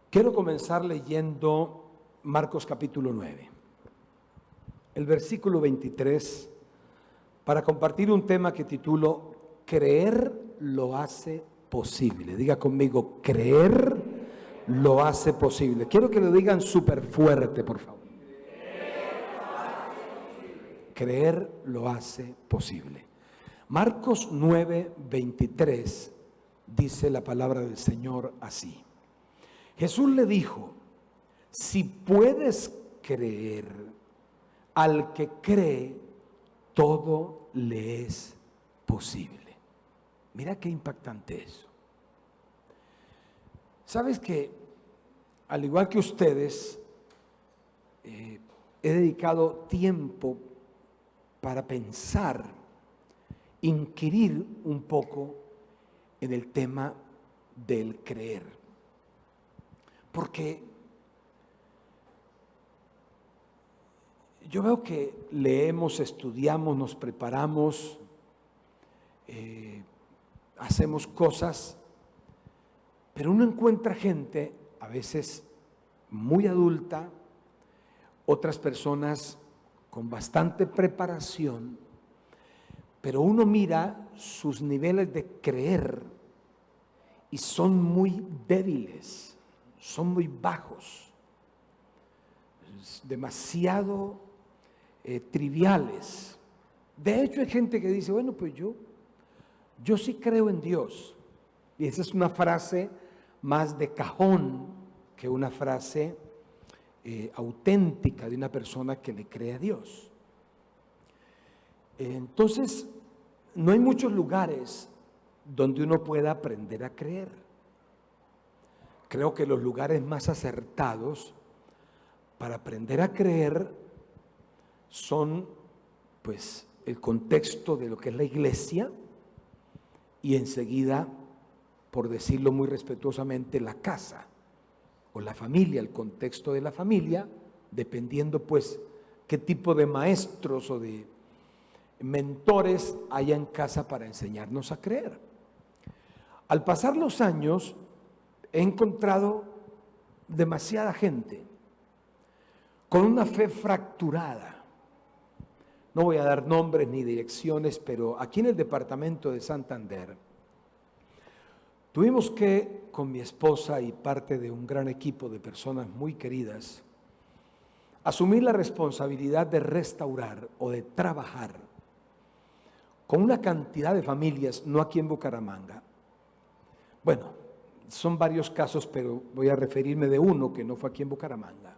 Quiero comenzar leyendo Marcos capítulo 9, el versículo 23, para compartir un tema que titulo Creer lo hace posible. Diga conmigo, creer lo hace posible. Quiero que lo digan súper fuerte, por favor. Creer lo hace posible. Marcos 9, 23 dice la palabra del Señor así. Jesús le dijo: si puedes creer, al que cree, todo le es posible. Mira qué impactante eso. Sabes que, al igual que ustedes, he dedicado tiempo para pensar, inquirir un poco en el tema del creer. Porque yo veo que leemos, estudiamos, nos preparamos, hacemos cosas, pero uno encuentra gente, a veces muy adulta, otras personas con bastante preparación, pero uno mira sus niveles de creer y son muy débiles, son muy bajos, demasiado triviales. De hecho, hay gente que dice, bueno, pues yo sí creo en Dios. Y esa es una frase más de cajón que una frase auténtica de una persona que le cree a Dios. Entonces, no hay muchos lugares donde uno pueda aprender a creer. Creo que los lugares más acertados para aprender a creer son, pues, el contexto de lo que es la iglesia y enseguida, por decirlo muy respetuosamente, la casa o la familia, el contexto de la familia, dependiendo pues qué tipo de maestros o de mentores haya en casa para enseñarnos a creer. Al pasar los años, he encontrado demasiada gente con una fe fracturada. No voy a dar nombres ni direcciones, pero aquí en el departamento de Santander tuvimos que, con mi esposa y parte de un gran equipo de personas muy queridas, asumir la responsabilidad de restaurar o de trabajar con una cantidad de familias, no aquí en Bucaramanga. Bueno, son varios casos, pero voy a referirme de uno que no fue aquí en Bucaramanga.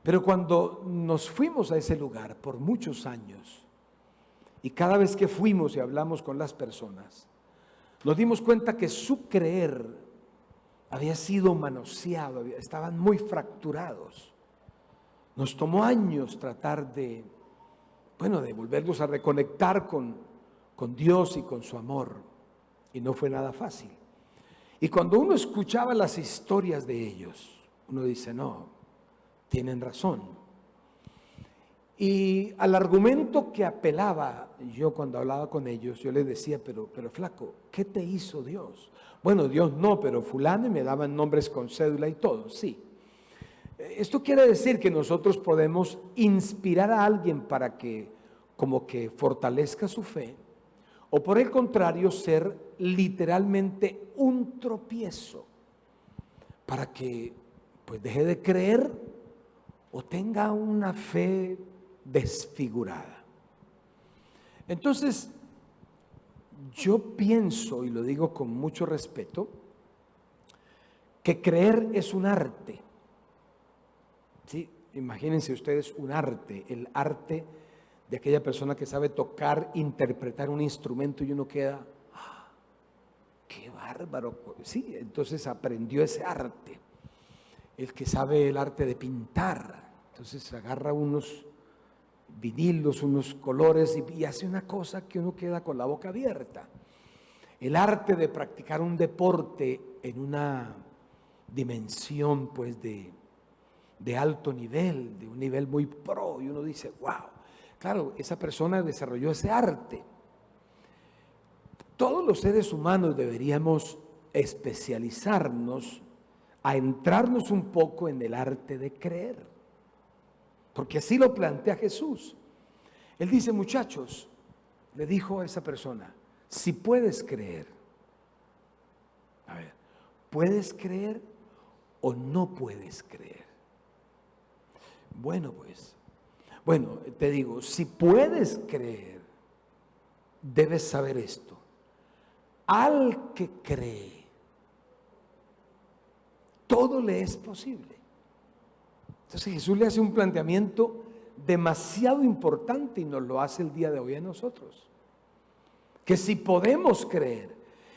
Pero cuando nos fuimos a ese lugar por muchos años, y cada vez que fuimos y hablamos con las personas, nos dimos cuenta que su creer había sido manoseado, estaban muy fracturados. Nos tomó años tratar de volverlos a reconectar con Dios y con su amor, y no fue nada fácil. Y cuando uno escuchaba las historias de ellos, uno dice, no, tienen razón. Y al argumento que apelaba yo cuando hablaba con ellos, yo les decía, pero flaco, ¿qué te hizo Dios? Bueno, Dios no, pero fulano, y me daban nombres con cédula y todo, sí. Esto quiere decir que nosotros podemos inspirar a alguien para que como que fortalezca su fe, o por el contrario ser literalmente un tropiezo para que pues deje de creer o tenga una fe desfigurada. Entonces, yo pienso, y lo digo con mucho respeto, que creer es un arte. ¿Sí? Imagínense ustedes un arte, el arte de aquella persona que sabe tocar, interpretar un instrumento y uno queda, ¡ah, qué bárbaro! Sí, entonces aprendió ese arte. El que sabe el arte de pintar, entonces agarra unos vinilos, unos colores y hace una cosa que uno queda con la boca abierta. El arte de practicar un deporte en una dimensión pues de alto nivel, de un nivel muy pro, y uno dice, wow, claro, esa persona desarrolló ese arte. Todos los seres humanos deberíamos especializarnos a entrarnos un poco en el arte de creer, porque así lo plantea Jesús. Él dice, muchachos, le dijo a esa persona, si puedes creer, a ver, ¿puedes creer o no puedes creer? Bueno, pues, bueno, te digo, si puedes creer, debes saber esto. Al que cree, todo le es posible. Entonces Jesús le hace un planteamiento demasiado importante y nos lo hace el día de hoy a nosotros. Que si podemos creer,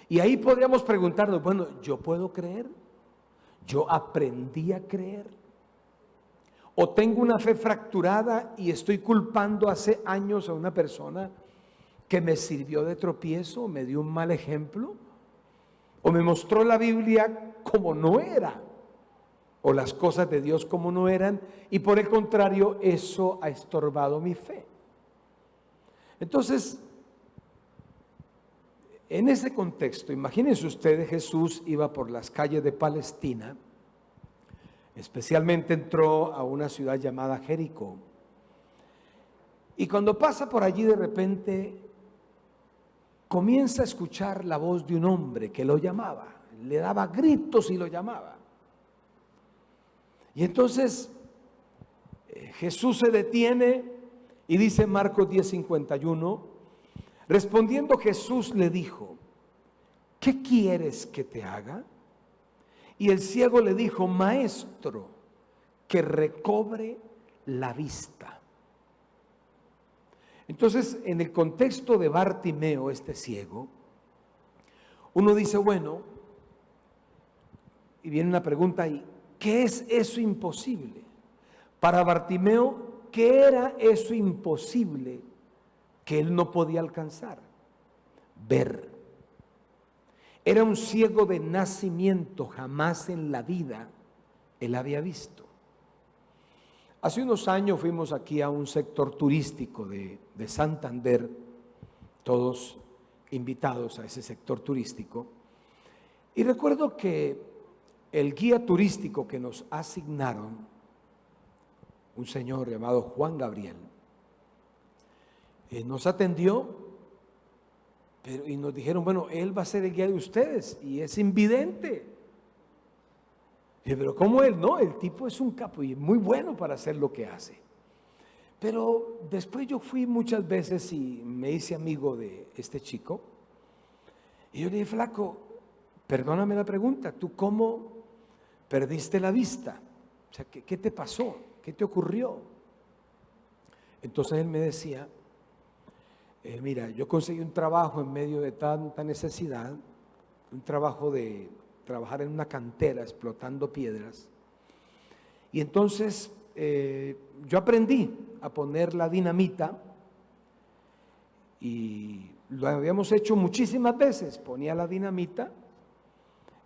y ahí podríamos preguntarnos, bueno, ¿yo puedo creer? ¿Yo aprendí a creer? ¿O tengo una fe fracturada y estoy culpando hace años a una persona que me sirvió de tropiezo, me dio un mal ejemplo, o me mostró la Biblia como no era, o las cosas de Dios como no eran, y por el contrario, eso ha estorbado mi fe? Entonces, en ese contexto, imagínense ustedes, Jesús iba por las calles de Palestina, especialmente entró a una ciudad llamada Jericó, y cuando pasa por allí de repente comienza a escuchar la voz de un hombre que lo llamaba, le daba gritos y lo llamaba. Y entonces Jesús se detiene y dice Marcos 10:51, respondiendo Jesús le dijo, ¿qué quieres que te haga? Y el ciego le dijo, maestro, que recobre la vista. Entonces, en el contexto de Bartimeo, este ciego, uno dice, bueno, y viene una pregunta ahí, ¿qué es eso imposible? Para Bartimeo, ¿qué era eso imposible que él no podía alcanzar? Ver. Era un ciego de nacimiento, jamás en la vida él había visto. Hace unos años fuimos aquí a un sector turístico de Santander, todos invitados a ese sector turístico, y recuerdo que el guía turístico que nos asignaron, un señor llamado Juan Gabriel, nos atendió y nos dijeron, bueno, él va a ser el guía de ustedes y es invidente. Dije, pero ¿cómo él? No, el tipo es un capo y muy bueno para hacer lo que hace. Pero después yo fui muchas veces y me hice amigo de este chico. Y yo le dije, flaco, perdóname la pregunta, ¿tú cómo perdiste la vista? O sea, ¿qué te pasó? ¿Qué te ocurrió? Entonces él me decía, mira, yo conseguí un trabajo en medio de tanta necesidad, un trabajo de trabajar en una cantera explotando piedras. Y entonces yo aprendí a poner la dinamita y lo habíamos hecho muchísimas veces. Ponía la dinamita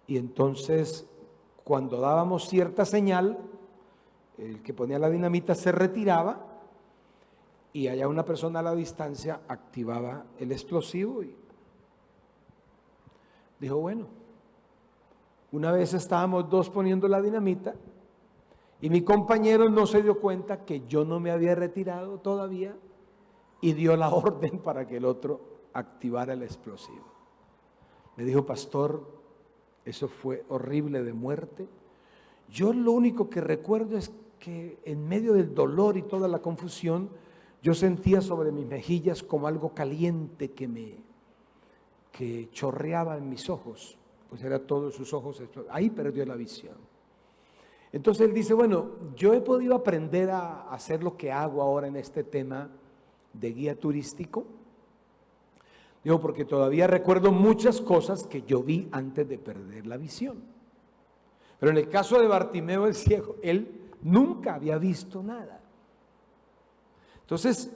y entonces cuando dábamos cierta señal, el que ponía la dinamita se retiraba y allá una persona a la distancia activaba el explosivo y dijo, bueno, una vez estábamos dos poniendo la dinamita y mi compañero no se dio cuenta que yo no me había retirado todavía y dio la orden para que el otro activara el explosivo. Me dijo, pastor, eso fue horrible de muerte. Yo lo único que recuerdo es que en medio del dolor y toda la confusión, yo sentía sobre mis mejillas como algo caliente que chorreaba en mis ojos. Pues era todos sus ojos, ahí perdió la visión. Entonces él dice, bueno, yo he podido aprender a hacer lo que hago ahora en este tema de guía turístico. Digo, porque todavía recuerdo muchas cosas que yo vi antes de perder la visión. Pero en el caso de Bartimeo el ciego, él nunca había visto nada. Entonces,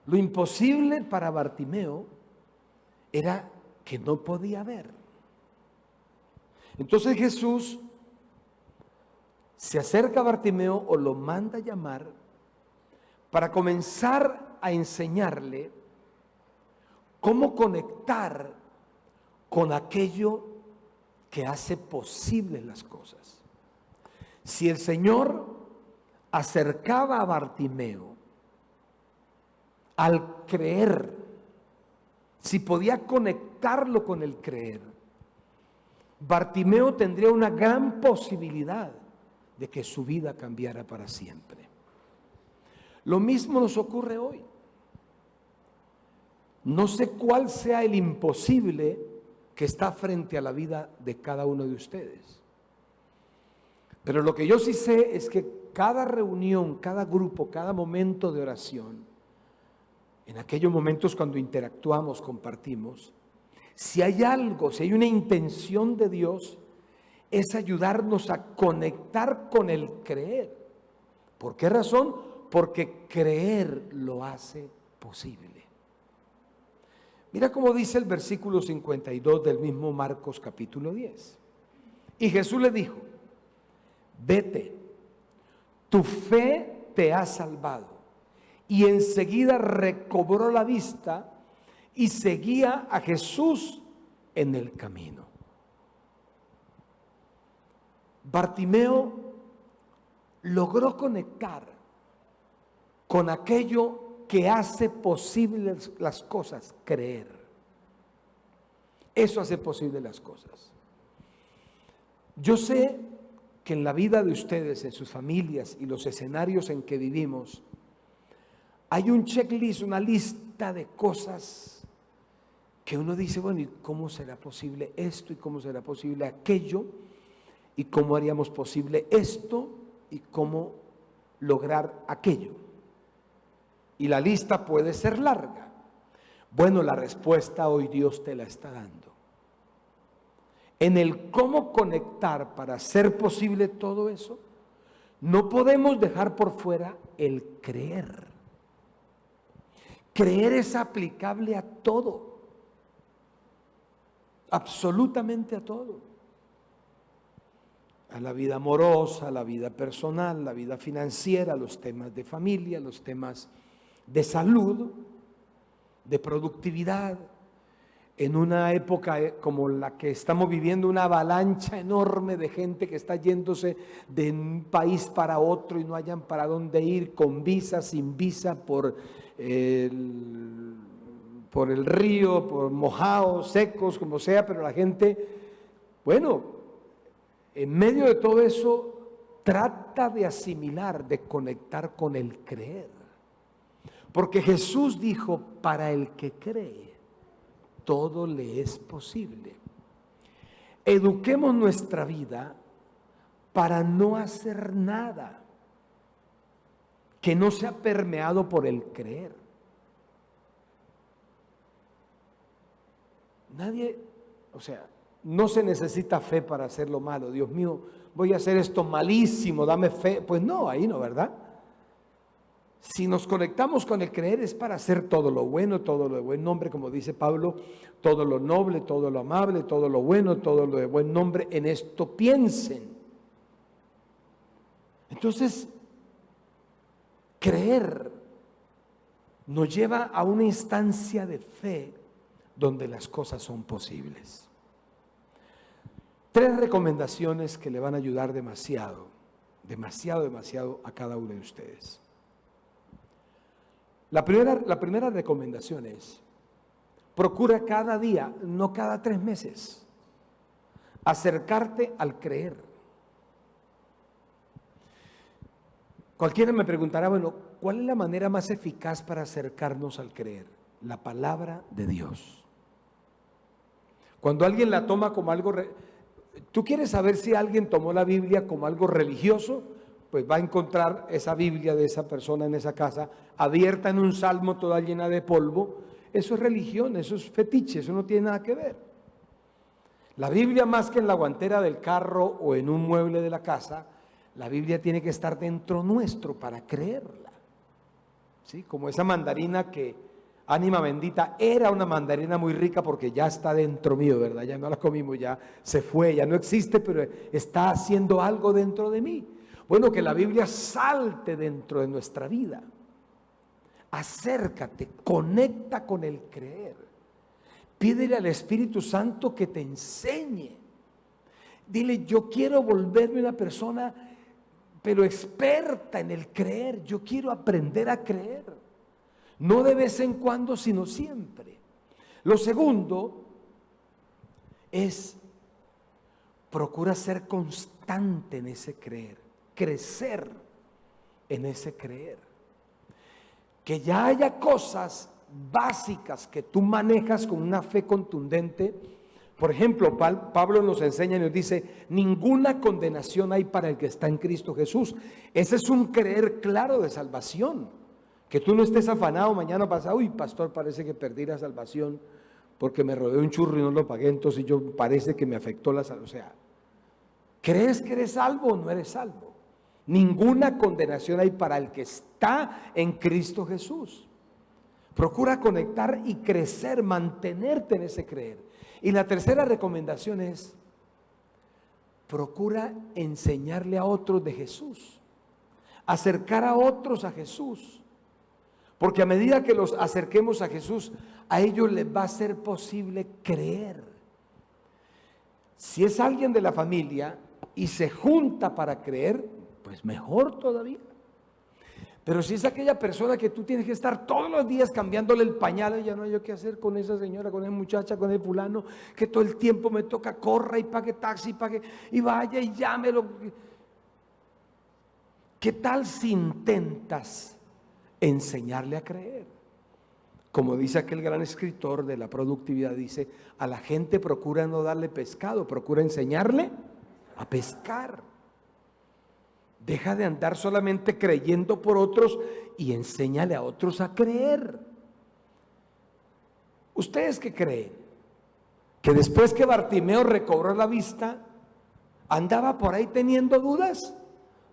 lo imposible para Bartimeo era que no podía ver. Entonces Jesús se acerca a Bartimeo o lo manda a llamar para comenzar a enseñarle cómo conectar con aquello que hace posibles las cosas. Si el Señor acercaba a Bartimeo al creer, si podía conectarlo con el creer, Bartimeo tendría una gran posibilidad de que su vida cambiara para siempre. Lo mismo nos ocurre hoy. No sé cuál sea el imposible que está frente a la vida de cada uno de ustedes. Pero lo que yo sí sé es que cada reunión, cada grupo, cada momento de oración, en aquellos momentos cuando interactuamos, compartimos, si hay algo, si hay una intención de Dios, es ayudarnos a conectar con el creer. ¿Por qué razón? Porque creer lo hace posible. Mira cómo dice el versículo 52 del mismo Marcos capítulo 10. Y Jesús le dijo: vete, tu fe te ha salvado. Y enseguida recobró la vista y seguía a Jesús en el camino. Bartimeo logró conectar con aquello que hace posibles las cosas, creer. Eso hace posible las cosas. Yo sé que en la vida de ustedes, en sus familias y los escenarios en que vivimos, hay un checklist, una lista de cosas que uno dice, bueno, ¿y cómo será posible esto? ¿Y cómo será posible aquello? ¿Y cómo haríamos posible esto? ¿Y cómo lograr aquello? Y la lista puede ser larga. Bueno, la respuesta hoy Dios te la está dando. En el cómo conectar para hacer posible todo eso, no podemos dejar por fuera el creer. Creer es aplicable a todo, absolutamente a todo. A la vida amorosa, a la vida personal, la vida financiera, los temas de familia, los temas de salud, de productividad. En una época como la que estamos viviendo, una avalancha enorme de gente que está yéndose de un país para otro y no hayan para dónde ir, con visa, sin visa, por el río, por mojados, secos, como sea, pero la gente, bueno, en medio de todo eso, trata de asimilar, de conectar con el creer. Porque Jesús dijo, para el que cree, todo le es posible. Eduquemos nuestra vida para no hacer nada que no sea permeado por el creer. Nadie, no se necesita fe para hacer lo malo. Dios mío, voy a hacer esto malísimo, dame fe. Pues no, ahí no, ¿verdad? Si nos conectamos con el creer es para hacer todo lo bueno, todo lo de buen nombre, como dice Pablo, todo lo noble, todo lo amable, todo lo bueno, todo lo de buen nombre, en esto piensen. Entonces, creer nos lleva a una instancia de fe donde las cosas son posibles. 3 recomendaciones que le van a ayudar demasiado a cada uno de ustedes. La primera recomendación es, procura cada día, no cada 3 meses, acercarte al creer. Cualquiera me preguntará, bueno, ¿cuál es la manera más eficaz para acercarnos al creer? La palabra de Dios. Cuando alguien la toma como algo, ¿tú quieres saber si alguien tomó la Biblia como algo religioso? Pues va a encontrar esa Biblia de esa persona en esa casa, abierta en un salmo toda llena de polvo. Eso es religión, eso es fetiche, eso no tiene nada que ver. La Biblia, más que en la guantera del carro o en un mueble de la casa, la Biblia tiene que estar dentro nuestro para creerla. ¿Sí? Como esa mandarina que, ánima bendita, era una mandarina muy rica porque ya está dentro mío, ¿verdad? Ya no la comimos, ya se fue, ya no existe, pero está haciendo algo dentro de mí. Bueno, que la Biblia salte dentro de nuestra vida. Acércate, conecta con el creer. Pídele al Espíritu Santo que te enseñe. Dile, yo quiero volverme una persona, pero experta en el creer. Yo quiero aprender a creer. No de vez en cuando, sino siempre. Lo segundo es, procura ser constante en ese creer, crecer en ese creer. Que ya haya cosas básicas que tú manejas con una fe contundente. Por ejemplo, Pablo nos enseña y nos dice, ninguna condenación hay para el que está en Cristo Jesús. Ese es un creer claro de salvación. Que tú no estés afanado mañana pasado, uy, pastor, parece que perdí la salvación porque me rodeó un churro y no lo pagué, entonces yo parece que me afectó la salud. O sea, ¿crees que eres salvo o no eres salvo? Ninguna condenación hay para el que está en Cristo Jesús. Procura conectar y crecer, mantenerte en ese creer. Y la tercera recomendación es, procura enseñarle a otros de Jesús, acercar a otros a Jesús. Porque a medida que los acerquemos a Jesús, a ellos les va a ser posible creer. Si es alguien de la familia y se junta para creer, pues mejor todavía. Pero si es aquella persona que tú tienes que estar todos los días cambiándole el pañal, ya no hay yo qué hacer con esa señora, con esa muchacha, con el fulano, que todo el tiempo me toca, corra y pague taxi, pague, y vaya y llámelo. ¿Qué tal si intentas enseñarle a creer? Como dice aquel gran escritor de la productividad, dice, a la gente procura no darle pescado, procura enseñarle a pescar. Deja de andar solamente creyendo por otros y enséñale a otros a creer. ¿Ustedes qué creen? ¿Que después que Bartimeo recobró la vista, andaba por ahí teniendo dudas?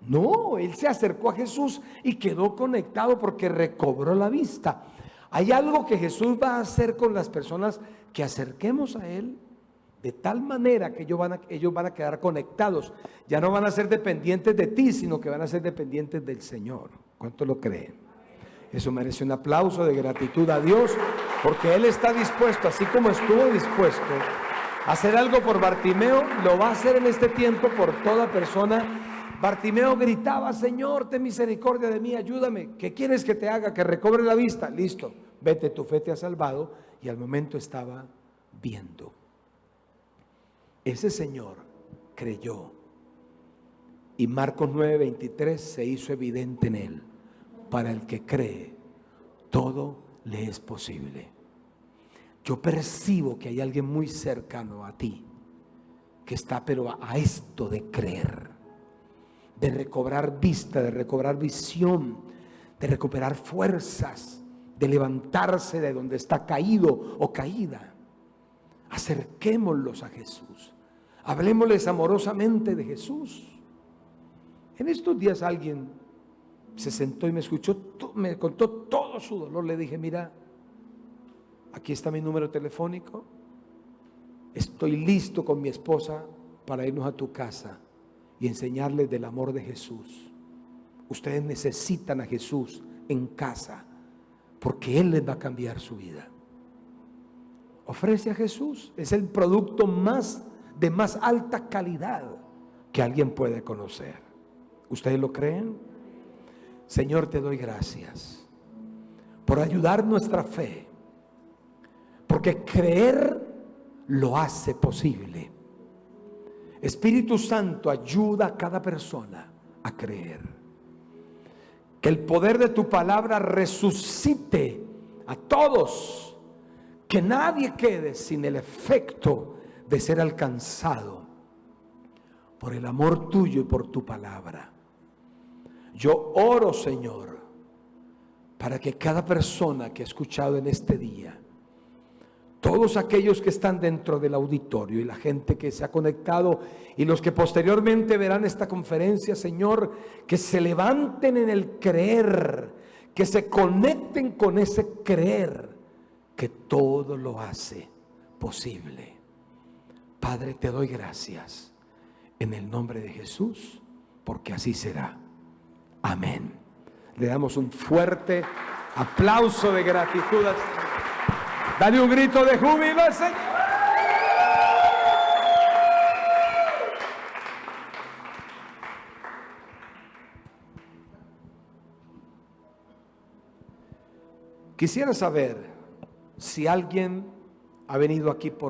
No, él se acercó a Jesús y quedó conectado porque recobró la vista. Hay algo que Jesús va a hacer con las personas que acerquemos a Él, de tal manera que ellos van a quedar conectados. Ya no van a ser dependientes de ti, sino que van a ser dependientes del Señor. ¿Cuántos lo creen? Eso merece un aplauso de gratitud a Dios, porque Él está dispuesto, así como estuvo dispuesto a hacer algo por Bartimeo, lo va a hacer en este tiempo por toda persona. Bartimeo gritaba, Señor, ten misericordia de mí, ayúdame. ¿Qué quieres que te haga? Que recobre la vista. Listo, vete, tu fe te ha salvado. Y al momento estaba viendo. Ese señor creyó. Y Marcos 9:23 se hizo evidente en él. Para el que cree, todo le es posible. Yo percibo que hay alguien muy cercano a ti que está pero a esto de creer, de recobrar vista, de recobrar visión, de recuperar fuerzas, de levantarse de donde está caído o caída. Acerquémoslos a Jesús. Hablemosles amorosamente de Jesús. En estos días alguien se sentó y me escuchó, me contó todo su dolor. Le dije, mira, aquí está mi número telefónico. Estoy listo con mi esposa para irnos a tu casa y enseñarles del amor de Jesús. Ustedes necesitan a Jesús en casa, porque Él les va a cambiar su vida. Ofrece a Jesús. Es el producto de más alta calidad que alguien puede conocer. ¿Ustedes lo creen? Señor, te doy gracias por ayudar nuestra fe, porque creer lo hace posible. Espíritu Santo, ayuda a cada persona a creer. Que el poder de tu palabra resucite a todos. Que nadie quede sin el efecto de ser alcanzado por el amor tuyo y por tu palabra. Yo oro, Señor, para que cada persona que ha escuchado en este día, todos aquellos que están dentro del auditorio y la gente que se ha conectado y los que posteriormente verán esta conferencia, Señor, que se levanten en el creer, que se conecten con ese creer, que todo lo hace posible. Padre, te doy gracias en el nombre de Jesús, porque así será. Amén. Le damos un fuerte aplauso de gratitud. Dale un grito de júbilo al Señor. Quisiera saber si alguien ha venido aquí por